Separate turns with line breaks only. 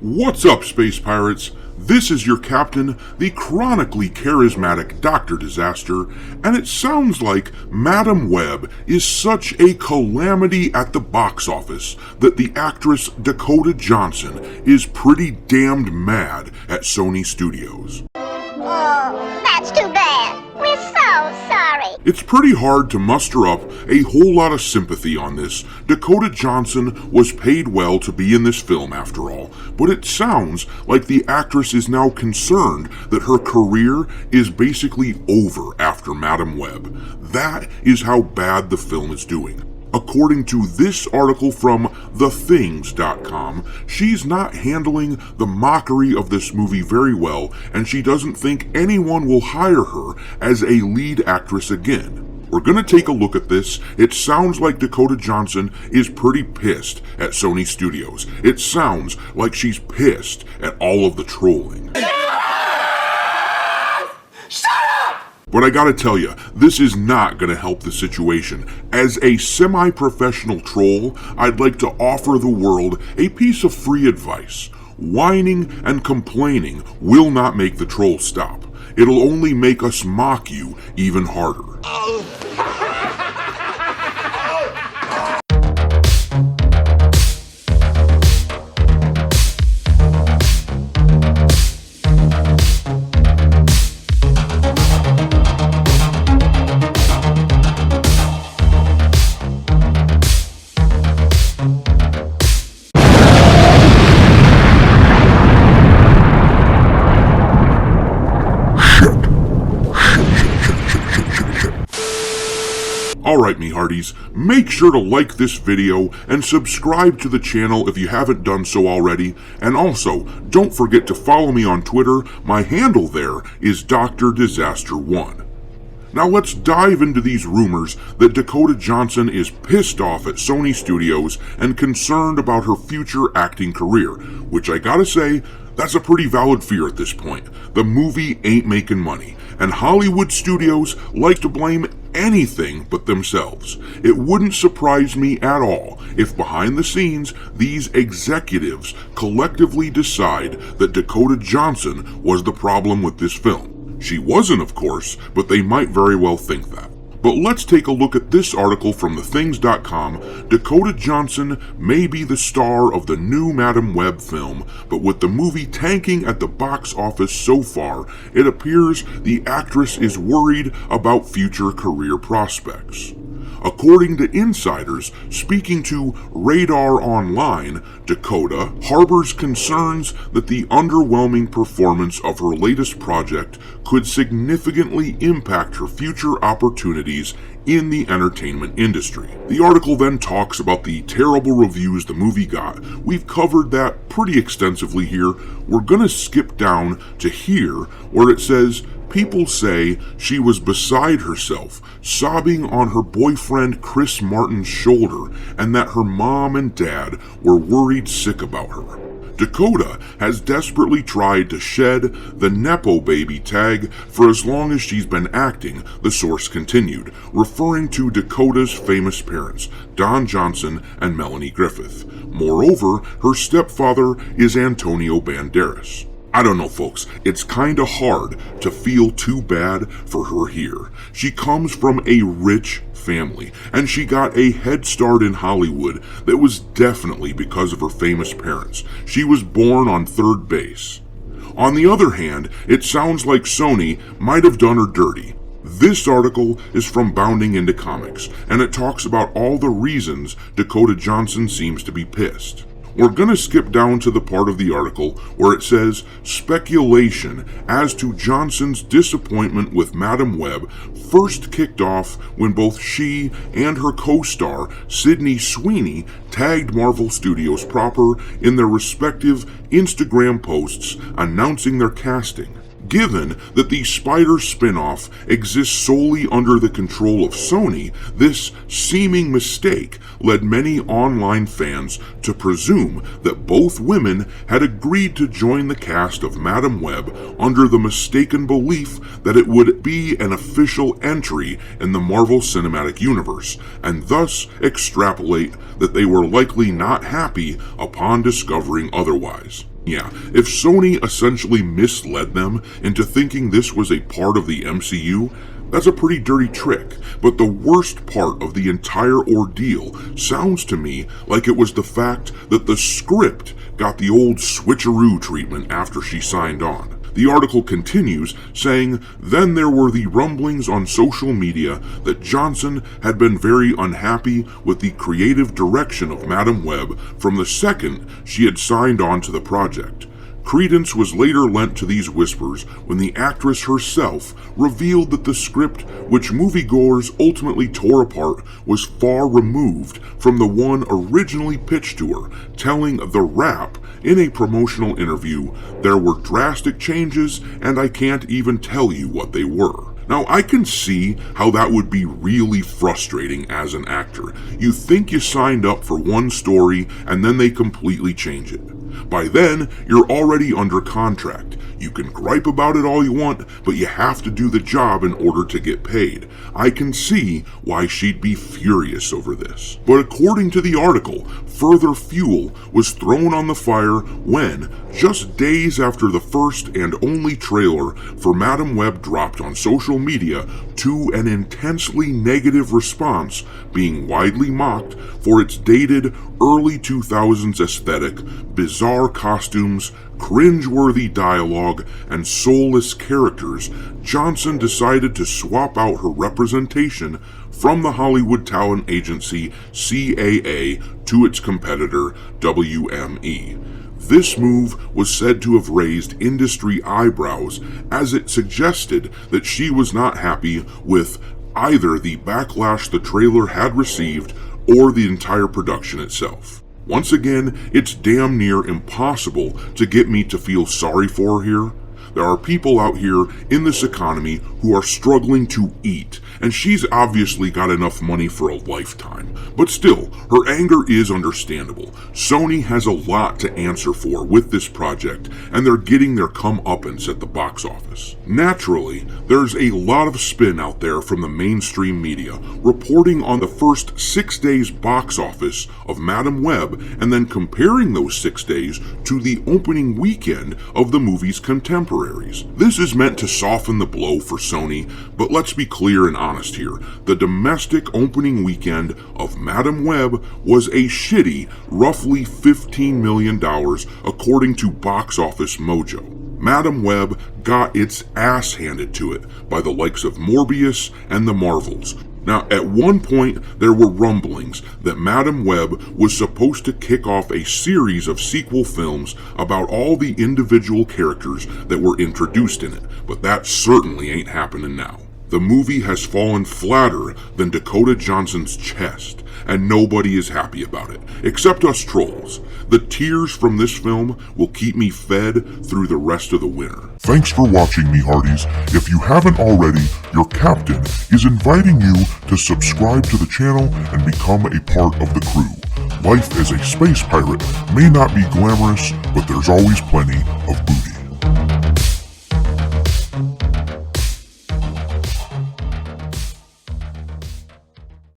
What's up, Space Pirates? This is your captain, the chronically charismatic Dr. Disaster, and it sounds like Madam Web is such a calamity at the box office that the actress Dakota Johnson is pretty damned mad at Sony Studios.
Oh, that's too bad. We're so sorry.
It's pretty hard to muster up a whole lot of sympathy on this. Dakota Johnson was paid well to be in this film after all, but it sounds like the actress is now concerned that her career is basically over after Madam Web. That is how bad the film is doing. According to this article from thethings.com, she's not handling the mockery of this movie very well, and she doesn't think anyone will hire her as a lead actress again. We're going to take a look at this. It sounds like Dakota Johnson is pretty pissed at Sony Studios. It sounds like she's pissed at all of the trolling. But I gotta tell you, this is not gonna help the situation. As a semi-professional troll, I'd like to offer the world a piece of free advice. Whining and complaining will not make the troll stop. It'll only make us mock you even harder. Alright, me hearties, make sure to like this video and subscribe to the channel if you haven't done so already, and also, don't forget to follow me on Twitter. My handle there is Dr. Disaster1. Now let's dive into these rumors that Dakota Johnson is pissed off at Sony Studios and concerned about her future acting career, which I gotta say, that's a pretty valid fear at this point. The movie ain't making money, and Hollywood studios like to blame anything but themselves. It wouldn't surprise me at all if behind the scenes these executives collectively decide that Dakota Johnson was the problem with this film. She wasn't, of course, but they might very well think that. But let's take a look at this article from thethings.com. Dakota Johnson may be the star of the new Madam Web film, but with the movie tanking at the box office so far, it appears the actress is worried about future career prospects. According to insiders speaking to Radar Online, Dakota harbors concerns that the underwhelming performance of her latest project could significantly impact her future opportunities in the entertainment industry. The article then talks about the terrible reviews the movie got. We've covered that pretty extensively here. We're gonna skip down to here where it says, people say she was beside herself, sobbing on her boyfriend Chris Martin's shoulder, and that her mom and dad were worried sick about her. Dakota has desperately tried to shed the Nepo baby tag for as long as she's been acting, the source continued, referring to Dakota's famous parents, Don Johnson and Melanie Griffith. Moreover, her stepfather is Antonio Banderas. I don't know, folks, it's kinda hard to feel too bad for her here. She comes from a rich family, and she got a head start in Hollywood that was definitely because of her famous parents. She was born on third base. On the other hand, it sounds like Sony might have done her dirty. This article is from Bounding Into Comics, and it talks about all the reasons Dakota Johnson seems to be pissed. We're going to skip down to the part of the article where it says speculation as to Johnson's disappointment with Madam Web first kicked off when both she and her co-star Sydney Sweeney tagged Marvel Studios proper in their respective Instagram posts announcing their casting. Given that the Spider spin-off exists solely under the control of Sony, this seeming mistake led many online fans to presume that both women had agreed to join the cast of Madam Web under the mistaken belief that it would be an official entry in the Marvel Cinematic Universe, and thus extrapolate that they were likely not happy upon discovering otherwise. Yeah, if Sony essentially misled them into thinking this was a part of the MCU, that's a pretty dirty trick. But the worst part of the entire ordeal sounds to me like it was the fact that the script got the old switcheroo treatment after she signed on. The article continues, saying, "Then there were the rumblings on social media that Johnson had been very unhappy with the creative direction of Madam Web from the second she had signed on to the project. Credence was later lent to these whispers when the actress herself revealed that the script, which moviegoers ultimately tore apart, was far removed from the one originally pitched to her, telling The Wrap in a promotional interview, 'There were drastic changes, and I can't even tell you what they were.'" Now, I can see how that would be really frustrating as an actor. You think you signed up for one story, and then they completely change it. By then, you're already under contract. You can gripe about it all you want, but you have to do the job in order to get paid. I can see why she'd be furious over this. But according to the article, further fuel was thrown on the fire when, just days after the first and only trailer for Madam Web dropped on social media, to an intensely negative response, being widely mocked for its dated early 2000s aesthetic, bizarre costumes, cringe-worthy dialogue, and soulless characters, Johnson decided to swap out her representation from the Hollywood talent agency CAA to its competitor WME. This move was said to have raised industry eyebrows, as it suggested that she was not happy with either the backlash the trailer had received or the entire production itself. Once again, it's damn near impossible to get me to feel sorry for her here. There are people out here in this economy who are struggling to eat, and she's obviously got enough money for a lifetime. But still, her anger is understandable. Sony has a lot to answer for with this project, and they're getting their comeuppance at the box office. Naturally, there's a lot of spin out there from the mainstream media, reporting on the first 6 days box office of Madam Web, and then comparing those 6 days to the opening weekend of the movie's contemporaries. This is meant to soften the blow for Sony, but let's be clear and honest here. The domestic opening weekend of Madam Web was a shitty, roughly $15 million according to Box Office Mojo. Madam Web got its ass handed to it by the likes of Morbius and the Marvels. Now, at one point, there were rumblings that Madam Web was supposed to kick off a series of sequel films about all the individual characters that were introduced in it, but that certainly ain't happening now. The movie has fallen flatter than Dakota Johnson's chest, and nobody is happy about it, except us trolls. The tears from this film will keep me fed through the rest of the winter.
Thanks for watching, me hearties. If you haven't already, your captain is inviting you to subscribe to the channel and become a part of the crew. Life as a space pirate may not be glamorous, but there's always plenty of booze.